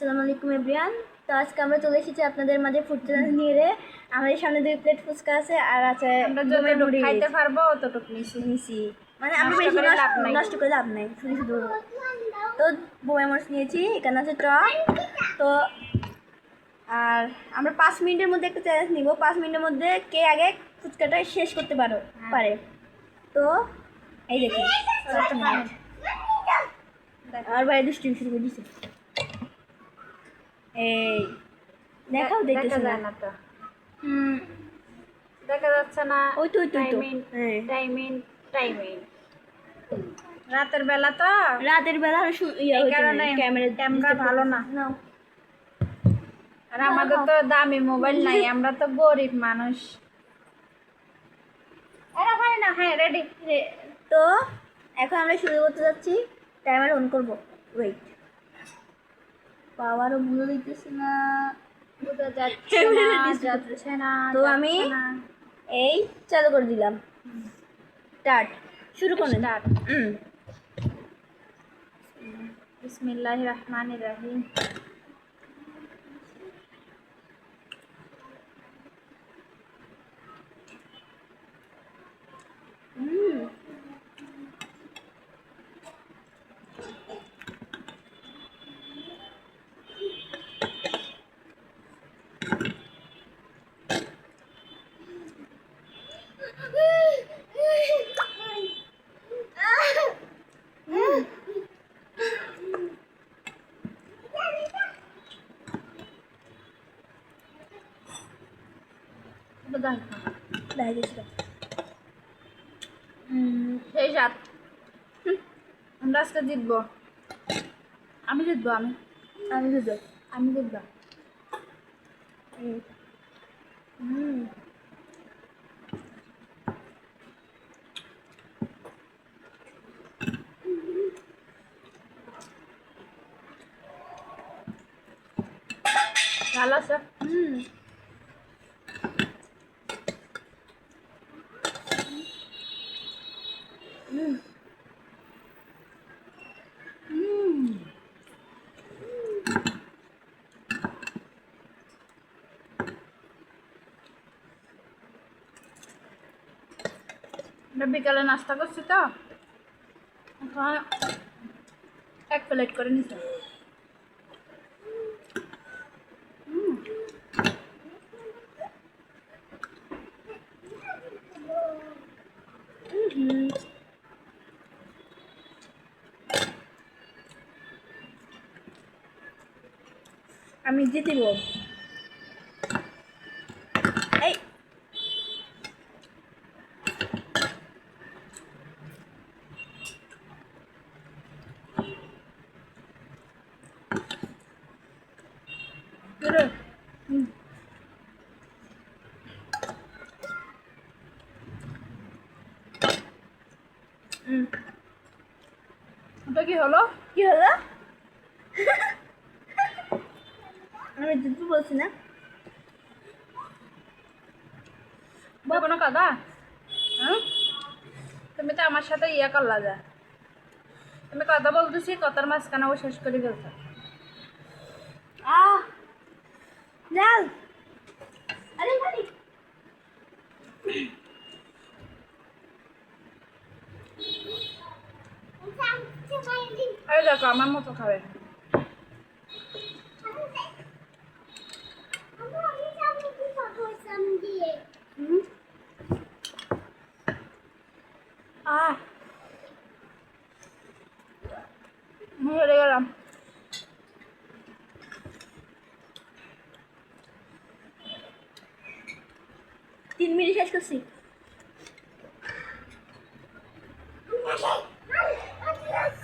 আসসালামু আলাইকুম এভরিওয়ান। তো আজকে আমরা চলে এসেছি আপনাদের মাঝে ফুড চ্যালেঞ্জ নিয়ে। আমাদের সামনে 2 প্লেট ফুচকা আছে আর আছে আমরা যতটুকু খাইতে পারবো ততটুকু নিয়েছি, মানে আমরা বেশি নষ্ট করে লাভ নাই, শুধু শুধু। তো বোমা মরিচ নিয়েছি, এখানে আছে টক। তো আর আমরা 5 মিনিটের মধ্যে একটা চ্যালেঞ্জ নিব, 5 মিনিটের মধ্যে কে আগে ফুচকাটা শেষ করতে পারে। তো এই দেখুন আর বাইরে দুষ্টুমি শুরু করে দিচ্ছে। এই দেখাও, দেখতেছ না তো দেখা যাচ্ছে না। ওই তো টাইমিং রাতের বেলা তো, রাতের বেলা এই কারণে ক্যামেরা ভালো না। আর আমাদের তো দামি মোবাইল নাই, আমরা তো গরিব মানুষ। হয় না, হ্যাঁ রেডি। তো এখন আমরা শুরু করতে যাচ্ছি, টাইমার অন করবো। ওয়েট, পাওয়ারও বুঝে দিতেছে না, বোঝা যাচ্ছে না। তো আমি এই চালু করে দিলাম। স্টার্ট, শুরু করুন। স্টার্ট। বিসমিল্লাহির রহমানির রহিম। সেই সাত আমরা আজকে জিতবো। আমি জিতবো। ভালো আছে। বিকালে নাস্তা করছি তো, এখন 1 প্লেট করে নিছি। আমি জিতিব। এই ওটা কি হলো? আমি জিতবো বলছি না। কোনো কথা? হ্যাঁ, তুমি তো আমার সাথে ইয়া করলা যা। তুমি কথা বলতেছি, কথার মাঝখানে ও শেষ করে ফেলছো। জাল আরে ভাই, আরে দেখো আমার মতো খাবে। হেরে গেলাম। 3 মিনিট শেষ করছি।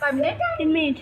5 মিনিট। 3 মিনিট।